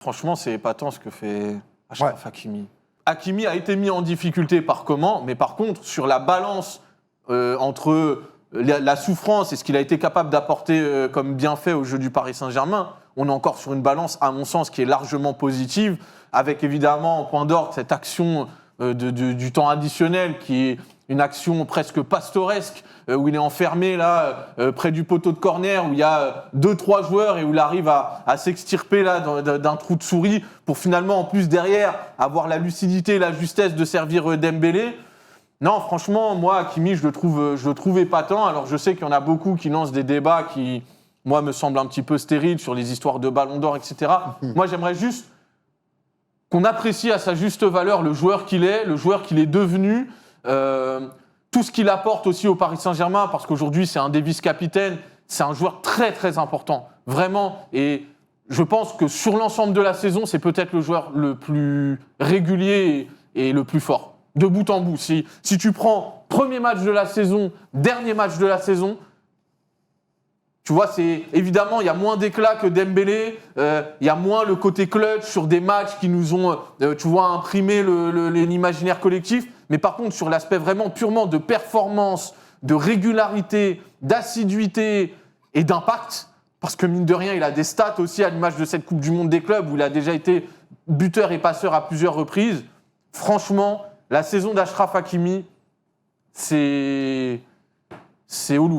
Franchement, c'est épatant ce que fait Achraf Hakimi. Hakimi a été mis en difficulté par Coman, mais par contre, sur la balance entre la souffrance et ce qu'il a été capable d'apporter comme bienfait au jeu du Paris Saint-Germain, on est encore sur une balance, à mon sens, qui est largement positive, avec évidemment en point d'orgue cette action du temps additionnel qui est une action presque pastoresque, où il est enfermé là, près du poteau de corner, où il y a 2-3 joueurs et où il arrive à s'extirper là d'un trou de souris pour finalement, en plus derrière, avoir la lucidité et la justesse de servir Dembélé. Non, franchement, moi, Hakimi, je le trouve épatant. Alors, je sais qu'il y en a beaucoup qui lancent des débats qui, moi, me semblent un petit peu stériles sur les histoires de Ballon d'Or, etc. Moi, j'aimerais juste qu'on apprécie à sa juste valeur le joueur qu'il est, le joueur qu'il est devenu, tout ce qu'il apporte aussi au Paris Saint-Germain, parce qu'aujourd'hui, c'est un des vice-capitaines, c'est un joueur très, très important, vraiment. Et je pense que sur l'ensemble de la saison, c'est peut-être le joueur le plus régulier et le plus fort, de bout en bout. Si tu prends premier match de la saison, dernier match de la saison, tu vois, c'est évidemment, il y a moins d'éclat que Dembélé, il y a moins le côté clutch sur des matchs qui nous ont, tu vois, imprimé l'imaginaire collectif. Mais par contre, sur l'aspect vraiment purement de performance, de régularité, d'assiduité et d'impact, parce que mine de rien, il a des stats aussi à l'image de cette Coupe du Monde des clubs où il a déjà été buteur et passeur à plusieurs reprises. Franchement, la saison d'Achraf Hakimi, c'est au Louvre.